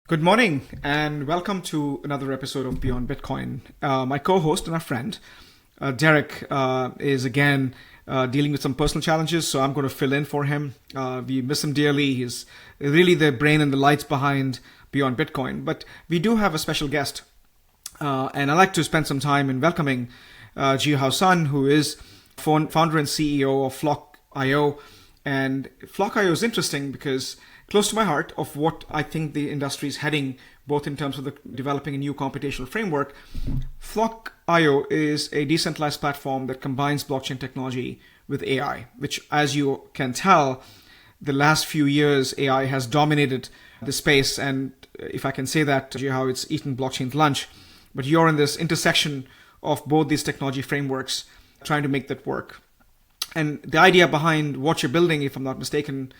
Good morning and welcome to another episode of Beyond Bitcoin. My co-host and our friend, Derek, is again dealing with some personal challenges, so I'm going to fill in for him. We miss him dearly. He's really the brain and the lights behind Beyond Bitcoin. But we do have a special guest, and I'd like to spend some time in welcoming Jiahao Sun, who is founder and CEO of Flock.io. And Flock.io is interesting because close to my heart of what I think the industry is heading, both in terms of developing a new computational framework. Flock.io is a decentralized platform that combines blockchain technology with AI, which, as you can tell, the last few years, AI has dominated the space. And if I can say that, how it's eaten blockchain's lunch. But you're in this intersection of both these technology frameworks, trying to make that work. And the idea behind what you're building, if I'm not mistaken,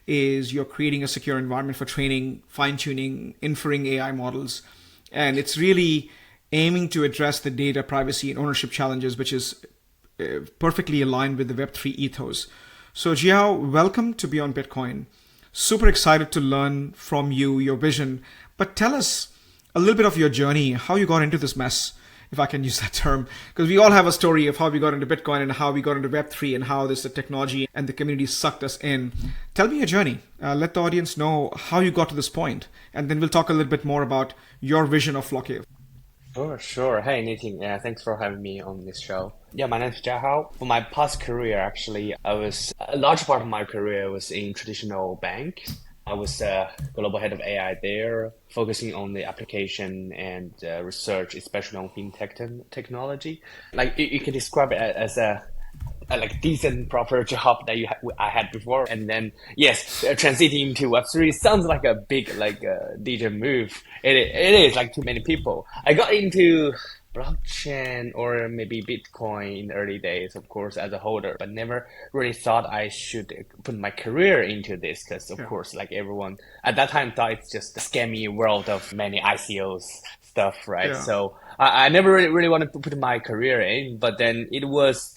is you're creating a secure environment for training, fine-tuning, inferring AI models. And it's really aiming to address the data privacy and ownership challenges, which is perfectly aligned with the Web3 ethos. So Jiahao, welcome to Beyond Bitcoin. Super excited to learn from you, your vision. But tell us a little bit of your journey, how you got into this mess, if I can use that term, because we all have a story of how we got into Bitcoin and how we got into Web3 and how this the technology and the community sucked us in. Tell me your journey. Let the audience know how you got to this point, and then we'll talk a little bit more about your vision of Flock.io. Sure. Hey, Nitin. Yeah, thanks for having me on this show. Yeah, my name is Jiahao. For my past career, actually, a large part of my career was in traditional bank. I was global head of AI there, focusing on the application and research, especially on fintech technology. Like you can describe it as a like decent, proper job that I had before, and then yes, transiting into Web3 sounds like a big DJ move. It is like too many people. I got into blockchain or maybe Bitcoin in the early days, of course, as a holder, but never really thought I should put my career into this because, of course, like everyone at that time thought it's just a scammy world of many ICOs stuff, right? Yeah. So I never really wanted to put my career in, but then it was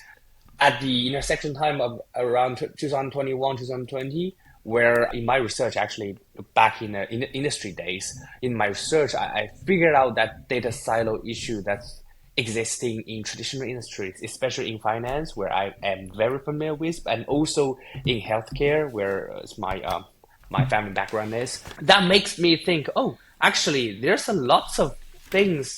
at the intersection time of around 2021, 2020, where in my research, actually back in the industry days, in my research, I figured out that data silo issue that's existing in traditional industries, especially in finance, where I am very familiar with, and also in healthcare, where my family background is. That makes me think, oh, actually, there's a lots of things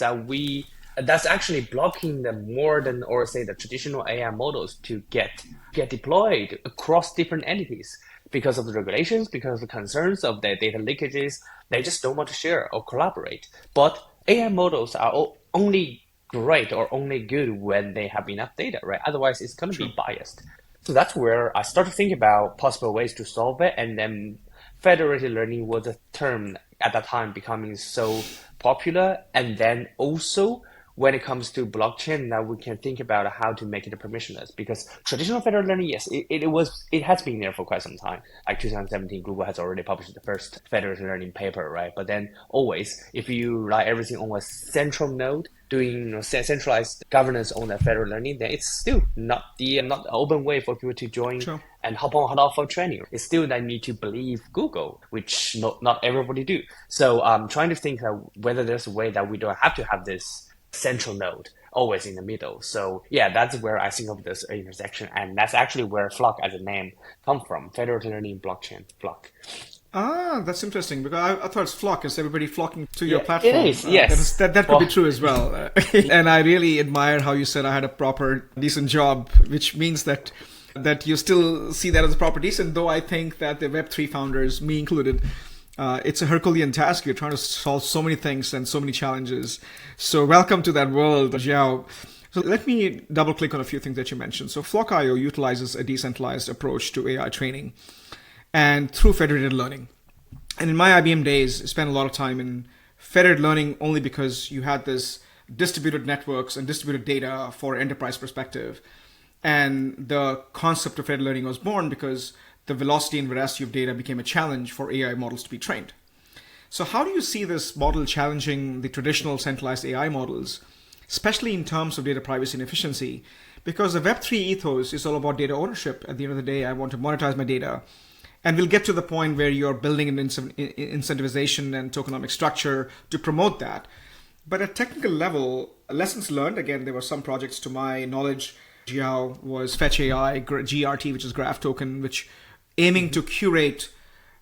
that's actually blocking the modern, or say the traditional AI models to get deployed across different entities because of the regulations, because of the concerns of the data leakages. They just don't want to share or collaborate. But AI models are only great or only good when they have enough data, right? Otherwise, it's going to be biased. So that's where I started thinking about possible ways to solve it. And then federated learning was a term at that time becoming so popular. And then also, when it comes to blockchain, now we can think about how to make it permissionless, because traditional federated learning, yes, it has been there for quite some time. Like 2017, Google has already published the first federated learning paper, right? But then always, if you rely everything on a central node, doing centralized governance on the federal learning, then it's still not the open way for people to join. Sure. And hop on, hop off for training. It's still that need to believe Google, which not everybody do. So I'm trying to think whether there's a way that we don't have to have this central node always in the middle. So yeah, that's where I think of this intersection, and that's actually where Flock as a name come from. Federated learning blockchain, Flock. Ah, that's interesting, because I thought it's Flock, is everybody flocking to your platform. It is, yes. That could be true as well. And I really admire how you said I had a proper, decent job, which means that you still see that as a proper decent, though I think that the Web3 founders, me included, it's a Herculean task. You're trying to solve so many things and so many challenges. So welcome to that world, Jiahao. So let me double click on a few things that you mentioned. So Flock.io utilizes a decentralized approach to AI training and through federated learning. And in my IBM days, I spent a lot of time in federated learning only because you had this distributed networks and distributed data for enterprise perspective. And the concept of federated learning was born because the velocity and veracity of data became a challenge for AI models to be trained. So how do you see this model challenging the traditional centralized AI models, especially in terms of data privacy and efficiency? Because the Web3 ethos is all about data ownership. At the end of the day, I want to monetize my data. And we'll get to the point where you're building an incentivization and tokenomic structure to promote that. But at technical level, lessons learned, again, there were some projects to my knowledge. Jiahao was Fetch AI, GRT, which is Graph Token, which aiming to curate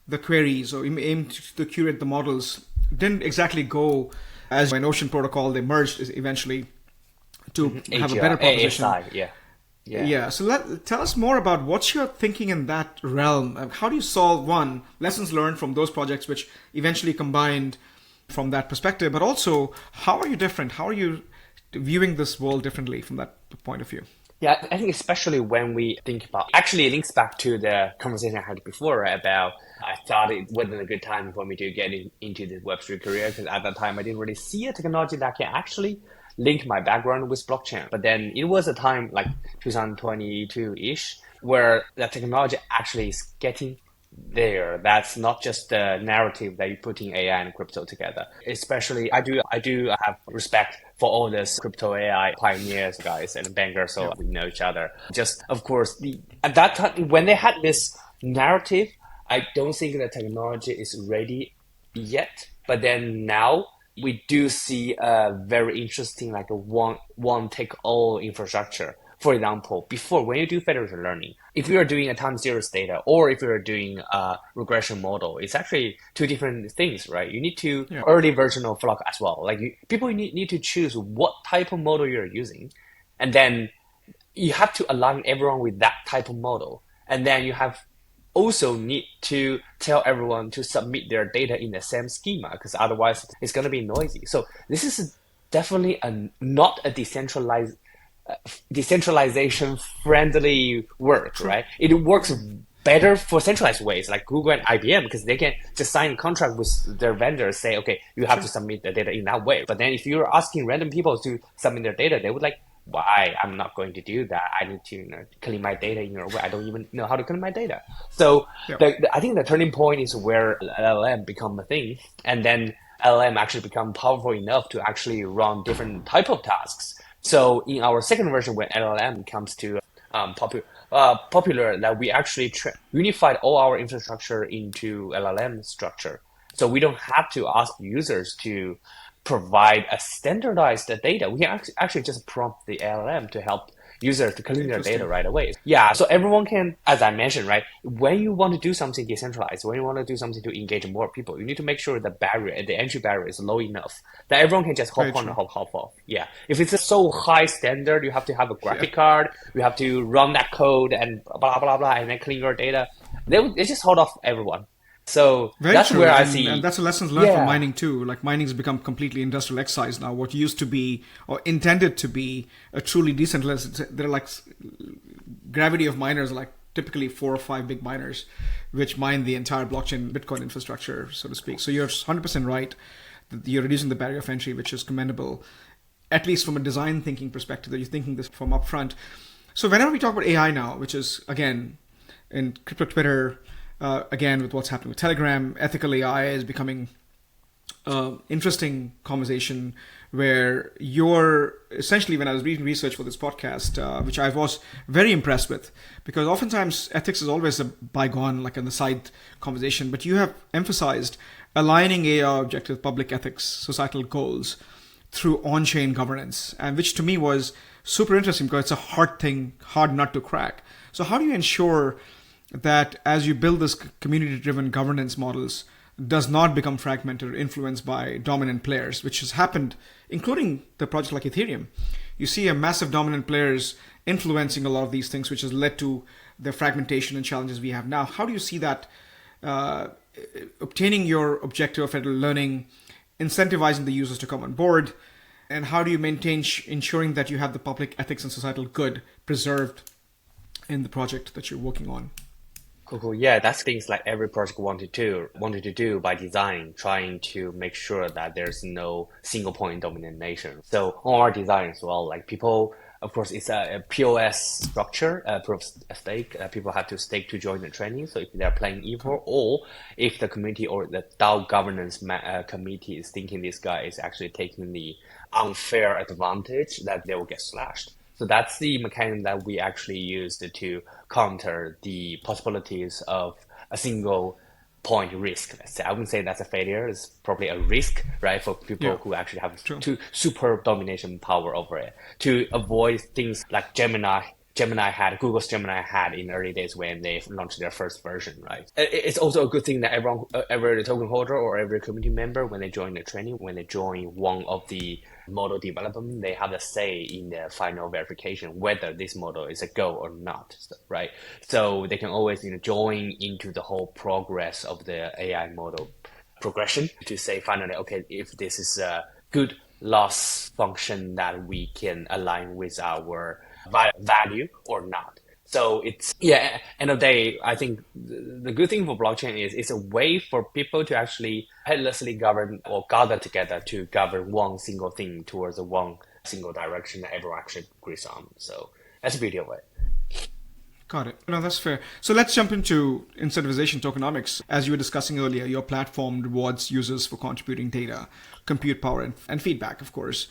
the queries or aim to curate the models. Didn't exactly go as an Ocean protocol. They merged eventually to have a better proposition. ASI, Yeah. So tell us more about what's your thinking in that realm. How do you solve lessons learned from those projects, which eventually combined from that perspective, but also how are you different? How are you viewing this world differently from that point of view? Yeah, I think especially when we think about, actually it links back to the conversation I had before, right, about I thought it wasn't a good time for me to get into the Web3 career because at that time I didn't really see a technology that can actually link my background with blockchain. But then it was a time like 2022-ish where the technology actually is getting there. That's not just the narrative that you put in AI and crypto together. Especially, I do have respect for all this crypto AI pioneers guys and bankers, so we know each other. Just of course, at that time when they had this narrative, I don't think the technology is ready yet. But then now we do see a very interesting like a one take all infrastructure. For example, before when you do federated learning, if you are doing a time series data or if you're doing a regression model, it's actually two different things, right? You need to early version of Flock as well. Like people need to choose what type of model you're using, and then you have to align everyone with that type of model, and then you have also need to tell everyone to submit their data in the same schema because otherwise it's going to be noisy. So this is definitely not a decentralization friendly work, right? It works better for centralized ways like Google and IBM because they can just sign a contract with their vendors, say, okay, you have to submit the data in that way. But then if you're asking random people to submit their data, they would like, why? I'm not going to do that. I need to clean my data in your way. I don't even know how to clean my data. So I think the turning point is where LLM become a thing, and then LLM actually become powerful enough to actually run different type of tasks. So in our second version, when LLM comes to popular, that we actually unified all our infrastructure into LLM structure. So we don't have to ask users to provide a standardized data. We can actually just prompt the LLM to help users to clean their data right away. Yeah, so everyone can, as I mentioned, right, when you want to do something decentralized, when you want to do something to engage more people, you need to make sure the entry barrier is low enough that everyone can just hop on and hop off. Yeah, if it's a so high standard, you have to have a graphic card, you have to run that code and blah, blah, blah, and then clean your data. They just hold off everyone. So that's true. where I see, and that's a lesson learned from mining too. Like mining has become completely industrial exercise now. What used to be or intended to be a truly decentralized, they're like gravity of miners, are like typically 4 or 5 big miners, which mine the entire blockchain Bitcoin infrastructure, so to speak. So you're 100% right that you're reducing the barrier of entry, which is commendable, at least from a design thinking perspective. That you're thinking this from upfront. So whenever we talk about AI now, which is again in crypto Twitter. Again, with what's happening with Telegram, ethical AI is becoming interesting conversation where you're essentially, when I was reading research for this podcast, which I was very impressed with, because oftentimes ethics is always a bygone, like on the side conversation, but you have emphasized aligning AI objectives with public ethics, societal goals through on-chain governance, and which to me was super interesting because it's a hard nut to crack. So how do you ensure that as you build this community-driven governance models does not become fragmented or influenced by dominant players, which has happened, including the project like Ethereum. You see a massive dominant players influencing a lot of these things, which has led to the fragmentation and challenges we have now. How do you see that obtaining your objective of federal learning, incentivizing the users to come on board, and how do you maintain ensuring that you have the public ethics and societal good preserved in the project that you're working on? Cool. Yeah, that's things like every project wanted to do by design, trying to make sure that there's no single point domination. So on our design as well, like people, of course, it's a POS structure, proof of stake. People have to stake to join the training. So if they're playing evil, or if the community or the DAO governance committee is thinking this guy is actually taking the unfair advantage, that they will get slashed. So that's the mechanism that we actually used to counter the possibilities of a single point risk. Let's say I wouldn't say that's a failure. It's probably a risk, right, for people Yeah. who actually have True. super domination power over it to avoid things like Google's Gemini had in the early days when they launched their first version, right? It's also a good thing that every token holder or every community member, when they join the training, when they join one of the model development, they have a say in the final verification whether this model is a go or not, right? So they can always join into the whole progress of the AI model progression to say finally, okay, if this is a good loss function that we can align with our value or not. So it's, yeah, end of the day, I think the good thing for blockchain is it's a way for people to actually headlessly govern or gather together to govern one single thing towards a one single direction that everyone actually agrees on. So that's the beauty of it. Got it. No, that's fair. So let's jump into incentivization tokenomics. As you were discussing earlier, your platform rewards users for contributing data, compute power, and feedback, of course.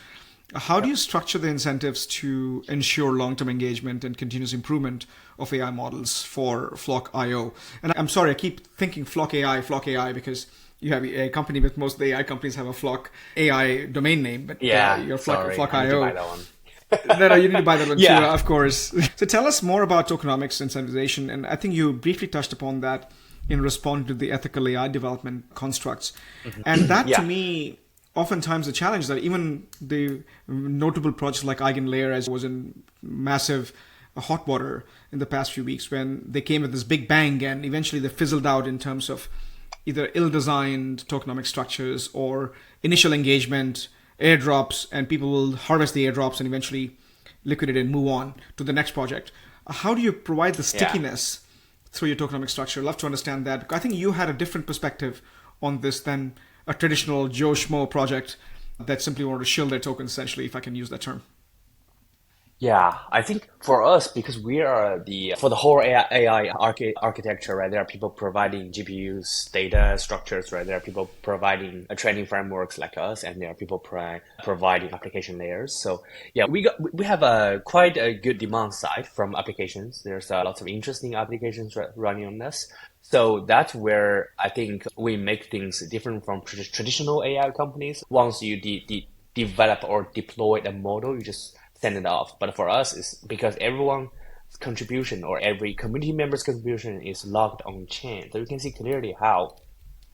How do you structure the incentives to ensure long-term engagement and continuous improvement of AI models for Flock IO? And I'm sorry, I keep thinking Flock AI, because you have a company, but most of the AI companies have a Flock AI domain name, but Yeah, your sorry, Flock I need to IO. buy that one. No, you need to buy that one too, Yeah. of course. So tell us more about tokenomics incentivization, and I think you briefly touched upon that in response to the ethical AI development constructs. And that to Yeah. me, oftentimes the challenge that even the notable projects like Eigenlayer as was in massive hot water in the past few weeks when they came with this big bang and eventually they fizzled out in terms of either ill-designed tokenomic structures or initial engagement, airdrops, and people will harvest the airdrops and eventually liquidate and move on to the next project. How do you provide the Yeah. stickiness through your tokenomic structure? I'd love to understand that. I think you had a different perspective on this than a traditional Joe Schmo project that simply wanted to shield their tokens, essentially, if I can use that term. Yeah, I think for us, because we are for the whole AI architecture, right? There are people providing GPUs, data structures, right? There are people providing training frameworks like us, and there are people providing application layers. So yeah, we have a quite a good demand side from applications. There's lots of interesting applications running on this. So that's where I think we make things different from traditional AI companies. Once you develop or deploy a model, you just send it off. But for us, it's because everyone's contribution or every community member's contribution is logged on chain, so you can see clearly how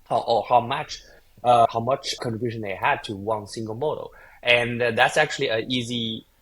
much contribution they had to one single model, and that's actually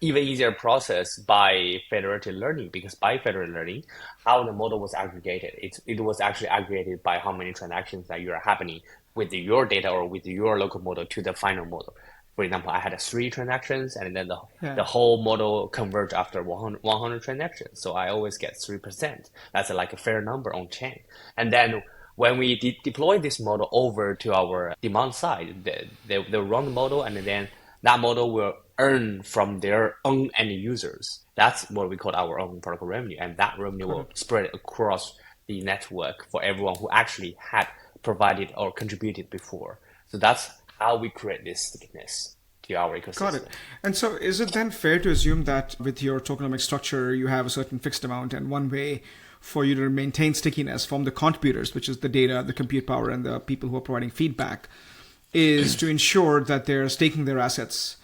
even easier process by federated learning, because by federated learning, how the model was aggregated, it was actually aggregated by how many transactions that you are happening with your data or with your local model to the final model. For example, I had three transactions, and then Yeah. the whole model converged after 100 transactions. So I always get 3%. That's like a fair number on chain. And then when we deploy this model over to our demand side, they'll run the model, and then that model will earn from their own end users. That's what we call our own protocol revenue. And that revenue Got will it. spread across the network for everyone who actually had provided or contributed before. So that's how we create this stickiness to our Got it. ecosystem. And so is it then fair to assume that with your tokenomic structure, you have a certain fixed amount, and one way for you to maintain stickiness from the contributors, which is the data, the compute power, and the people who are providing feedback, is to ensure that they're staking their assets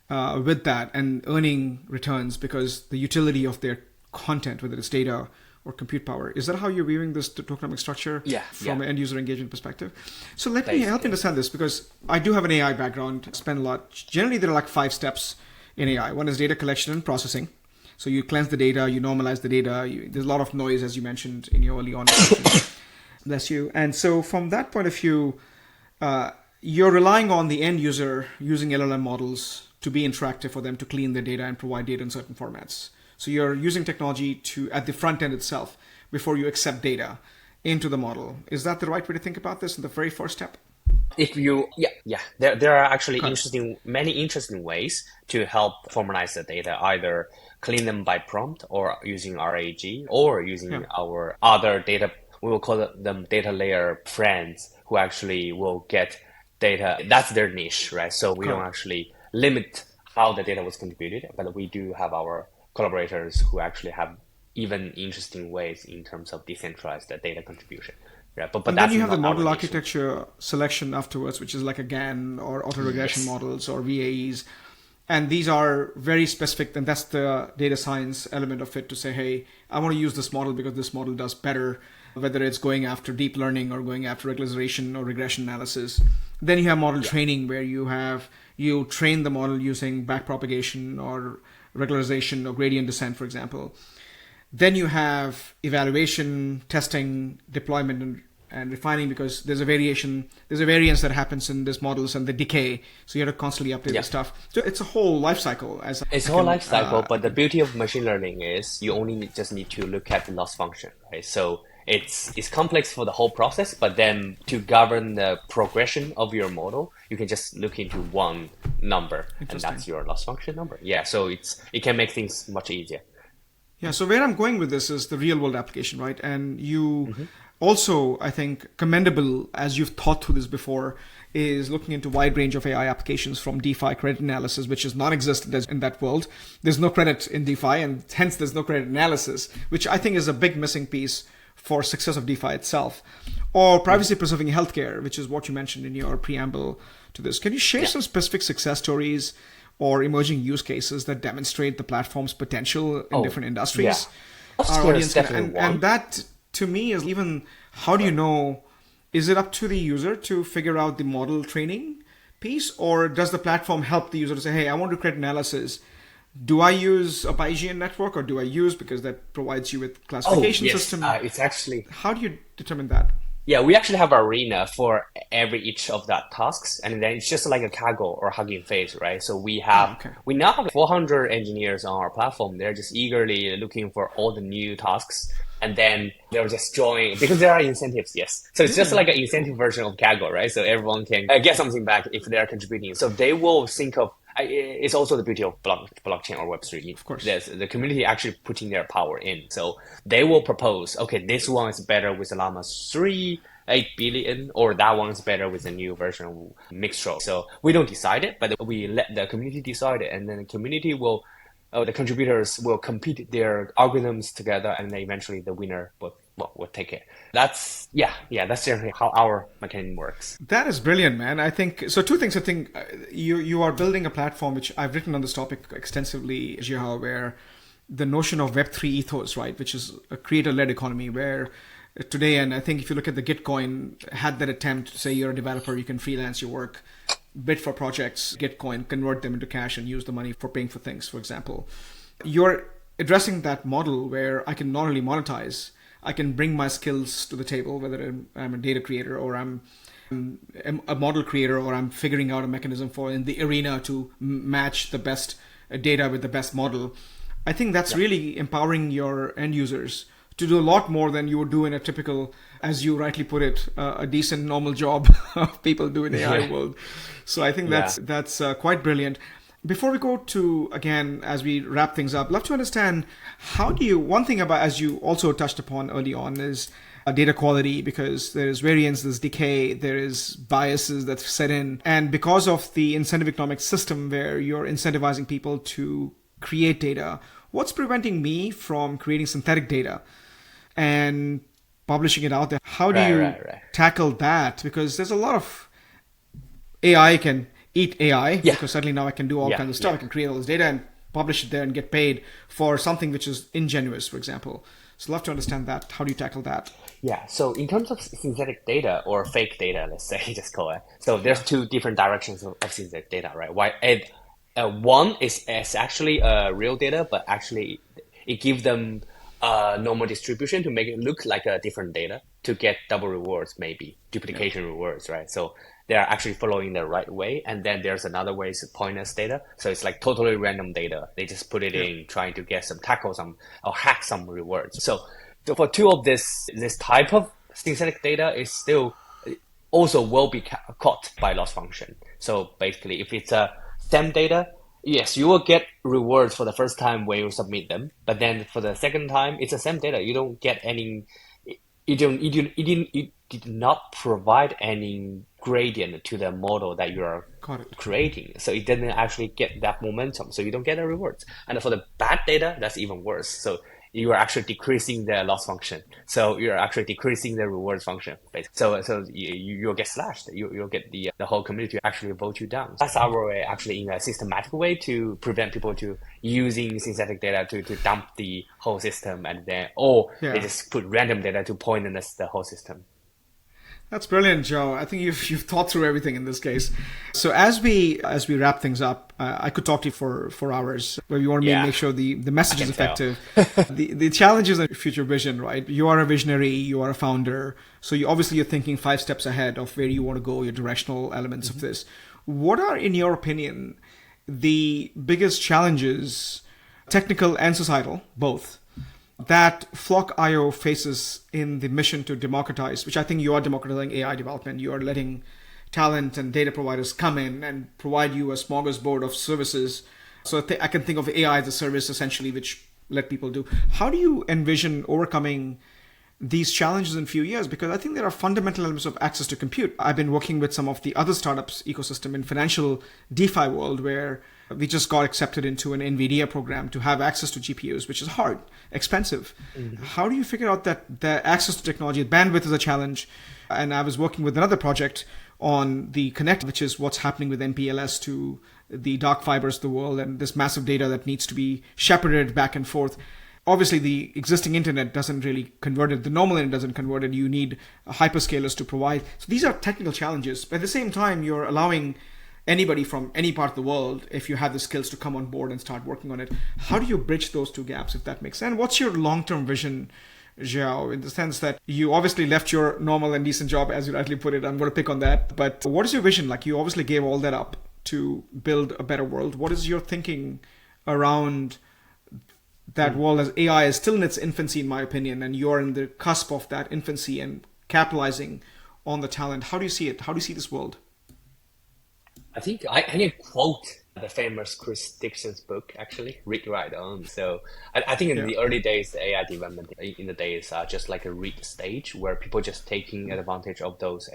with that and earning returns because the utility of their content, whether it's data or compute power. Is that how you're viewing this tokenomic structure Yeah, from yeah, an end user engagement perspective? So let me help you basically. understand this because I do have an AI background, spend a lot. Generally, there are like 5 steps in AI. One is data collection and processing. So you cleanse the data, you normalize the data. There's a lot of noise, as you mentioned in your early on discussion. Bless you. And so from that point of view, uh, you're relying on the end user using LLM models to be interactive for them to clean their data and provide data in certain formats. So you're using technology to at the front end itself before you accept data into the model. Is that the right way to think about this in the very first step? If you, yeah, yeah, there are actually Got it. many interesting ways to help formalize the data, either clean them by prompt or using RAG or Yeah. using our other data, we will call them data layer friends who actually will get data. That's their niche, right? So we Got don't it. actually limit how the data was contributed, but we do have our collaborators who actually have even interesting ways in terms of decentralized data contribution. right? But And then that's you have the not our model niche. architecture selection afterwards, which is like a GAN or autoregression Yes. models or VAEs. And these are very specific, and that's the data science element of it to say, hey, I want to use this model because this model does better, whether it's going after deep learning or going after regularization or regression analysis. Then you have model Yeah. training where you train the model using backpropagation or regularization or gradient descent, for example. Then you have evaluation, testing, deployment, and refining because there's a variance that happens in these models and they decay. So you have to constantly update Yeah. the stuff. So it's a whole life cycle. As It's I a whole can, life cycle, but the beauty of machine learning is you only just need to look at the loss function, right? So it's complex for the whole process, but then to govern the progression of your model, you can just look into one number, and interesting. that's your loss function number. Yeah, so it can make things much easier. Yeah, so where I'm going with this is the real world application, right? And you Hmm. also, I think, commendable as you've thought through this before, is looking into wide range of AI applications from DeFi credit analysis, which is non-existent in that world. There's no credit in DeFi, and hence there's no credit analysis, which I think is a big missing piece for success of DeFi itself. Or privacy preserving healthcare, which is what you mentioned in your preamble to this. Can you share Yeah. some specific success stories or emerging use cases that demonstrate the platform's potential in Oh, different yeah. industries? Our Healthcare is audience can, definitely and one. that to me is even, how do you know, is it up to the user to figure out the model training piece, or does the platform help the user to say, hey, I want to create analysis, do I use a Bayesian network or do I use, because that provides you with Oh, classification yes. system? It's actually How do you determine that? Yeah, we actually have arena for every each of that tasks, and then it's just like a Kaggle or Hugging Face, right? So Ah, okay. we now have 400 engineers on our platform. They're just eagerly looking for all the new tasks, and then they'll just join because there are incentives. Yes, so it's just Yeah, like an cool. incentive version of Kaggle, right? So everyone can get something back if they are contributing. So they will think of. It's also the beauty of blockchain or Web3. Of course. There's the community actually putting their power in. So they will propose, okay, this one is better with the Llama 3, 8 billion, or that one's better with a new version of Mixtro. So we don't decide it, but we let the community decide it. And then the community will, the contributors will compete their algorithms together, and then eventually the winner will take it. That's generally how our mechanism works. That is brilliant, man. I think so. Two things. I think you are building a platform which I've written on this topic extensively, Jiahao, where the notion of Web3 ethos, right, which is a creator-led economy, where today, and I think if you look at the Gitcoin, had that attempt to say you're a developer, you can freelance your work, bid for projects, Gitcoin, convert them into cash, and use the money for paying for things, for example. You're addressing that model where I can not only monetize, I can bring my skills to the table, whether I'm a data creator or I'm a model creator or I'm figuring out a mechanism for in the arena to match the best data with the best model. I think that's Yeah. really empowering your end users to do a lot more than you would do in a typical, as you rightly put it, a decent normal job people do in the AI Yeah. world. So I think Yeah. that's quite brilliant. Before we go to, again, as we wrap things up, love to understand how do you, one thing about, as you also touched upon early on, is data quality, because there's variance, there's decay, there is biases that set in. And because of the incentive economic system where you're incentivizing people to create data, what's preventing me from creating synthetic data and publishing it out there? How do Right, you right, right. tackle that? Because there's a lot of AI can eat AI, Yeah. because suddenly now I can do all Yeah. kinds of stuff. Yeah. I can create all this data and publish it there and get paid for something which is ingenuous, for example. So I'd love to understand that. How do you tackle that? Yeah, so in terms of synthetic data or fake data, let's say, just call it. So there's Yeah. two different directions of synthetic data, right? One is actually real data, but actually it gives them a normal distribution to make it look like a different data to get double rewards, maybe Yeah. duplication rewards, right? So they are actually following the right way. And then there's another way is pointless data. So it's like totally random data. They just put it Yeah. in trying to get tackle some or hack some rewards. So for two of this type of synthetic data is still also will be caught by loss function. So basically, if it's a STEM data, yes, you will get rewards for the first time when you submit them. But then for the second time, it's the same data. You don't get any. You did not provide any gradient to the model that you are Got it. creating. So it didn't actually get that momentum. So you don't get the rewards. And for the bad data, that's even worse. So you are actually decreasing the loss function. So you're actually decreasing the rewards function. Basically. So you'll get slashed. You'll get the whole community to actually vote you down. That's our way, actually, in a systematic way to prevent people to using synthetic data to dump the whole system, and then, or they Yeah. just put random data to poisonous the whole system. That's brilliant, Joe. I think you've thought through everything in this case. So as we wrap things up, I could talk to you for hours. But we want to Yeah, make sure the message I is can tell. effective. The challenges and future vision, right? You are a visionary. You are a founder. So you're thinking 5 steps ahead of where you want to go. Your directional elements of this. What are, in your opinion, the biggest challenges, technical and societal, both, that Flock.io faces in the mission to democratize, which I think you are democratizing AI development. You are letting talent and data providers come in and provide you a smorgasbord of services. So I can think of AI as a service essentially, which let people do. How do you envision overcoming these challenges in a few years? Because I think there are fundamental elements of access to compute. I've been working with some of the other startups ecosystem in financial DeFi world where we just got accepted into an NVIDIA program to have access to GPUs, which is hard, expensive. How do you figure out that the access to technology, bandwidth is a challenge? And I was working with another project on the Connect, which is what's happening with MPLS to the dark fibers of the world and this massive data that needs to be shepherded back and forth. Obviously, the existing internet doesn't really convert it. The normal internet doesn't convert it. You need hyperscalers to provide. So these are technical challenges. But at the same time, you're allowing anybody from any part of the world, if you have the skills, to come on board and start working on it. How do you bridge those two gaps, if that makes sense? What's your long-term vision, Jiahao, in the sense that you obviously left your normal and decent job, as you rightly put it? I'm going to pick on that. But what is your vision? Like, you obviously gave all that up to build a better world. What is your thinking around that world, as AI is still in its infancy, in my opinion, and you're in the cusp of that infancy and capitalizing on the talent? How do you see it? How do you see this world? I think I can quote the famous Chris Dixon's book, actually, Read Right On. So I think in Yeah. the early days, the AI development in the days are just like a read stage where people just taking advantage of those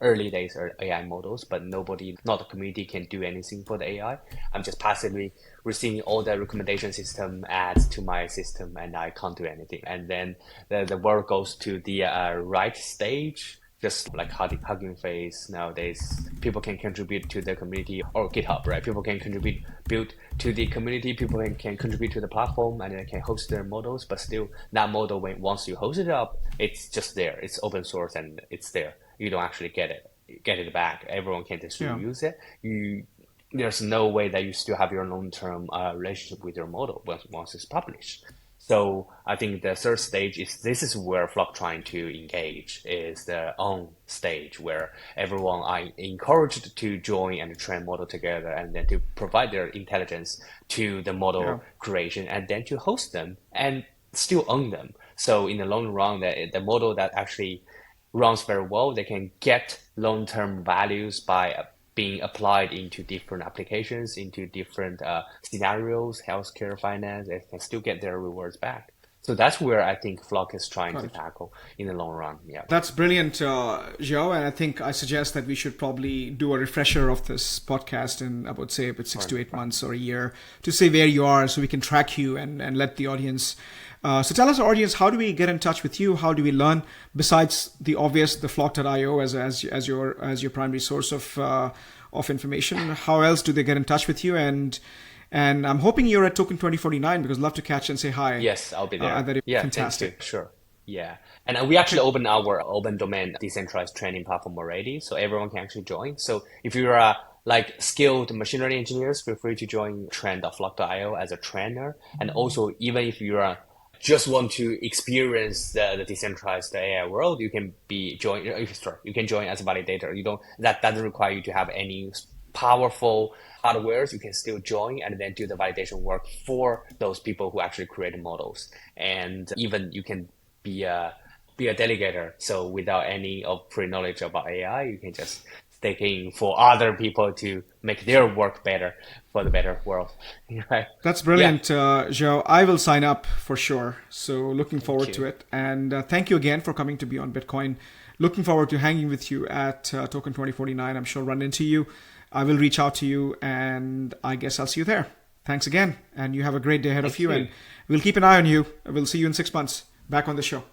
early days or AI models, but nobody, not the community, can do anything for the AI. I'm just passively receiving all the recommendation system adds to my system, and I can't do anything. And then the world goes to the right stage, just like Hugging Face nowadays. People can contribute to the community, or GitHub, right? People can contribute, build to the community. People can contribute to the platform, and they can host their models. But still, that model, once you host it up, it's just there. It's open source and it's there. You don't actually get it back. Everyone can just Yeah. reuse it. There's no way that you still have your long-term relationship with your model once it's published. So I think the third stage is where Flock trying to engage, is the own stage where everyone are encouraged to join and train model together, and then to provide their intelligence to the Yeah. model creation, and then to host them and still own them. So in the long run, the model that actually runs very well, they can get long-term values by being applied into different applications, into different scenarios, healthcare, finance. They can still get their rewards back. So that's where I think Flock is trying Got to it. tackle in the long run. Yeah. That's brilliant, Joe. And I think I suggest that we should probably do a refresher of this podcast in, I would say, about 6 to 8 months or a year to say where you are, so we can track you and let the audience. So tell us, our audience, how do we get in touch with you? How do we learn, besides the obvious, the flock.io as your primary source of information? How else do they get in touch with you? And I'm hoping you're at Token 2049, because I'd love to catch and say hi. Yes, I'll be there. That'd be Yeah, thank you. fantastic. Sure. Yeah. And we actually opened our open domain decentralized training platform already, so everyone can actually join. So if you're like skilled machine learning engineers, feel free to join trend.flock.io as a trainer. And also, even if you're just want to experience the decentralized AI world, you can you can join as a validator. That doesn't require you to have any powerful hardwares. You can still join and then do the validation work for those people who actually create models. And even you can be a delegator. So without any of pre-knowledge about AI, you can just stake in for other people to make their work better for the better world. Right? That's Yeah. brilliant, Joe. I will sign up for sure. So looking Thank forward to you. it. And thank you again for coming to Beyond Bitcoin. Looking forward to hanging with you at Token 2049. I'm sure run into you. I will reach out to you, and I guess I'll see you there. Thanks again. And you have a great day ahead of Thank you. you. And we'll keep an eye on you. We'll see you in 6 months back on the show.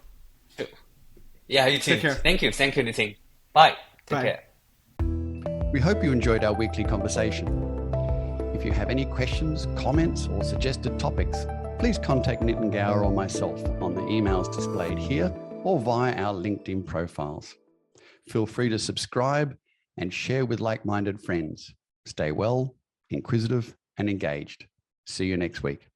Yeah, you too. Take care. Thank you, Nitin. Bye. Take Bye. care. We hope you enjoyed our weekly conversation. If you have any questions, comments, or suggested topics, please contact Nitin Gaur or myself on the emails displayed here or via our LinkedIn profiles. Feel free to subscribe and share with like-minded friends. Stay well, inquisitive, and engaged. See you next week.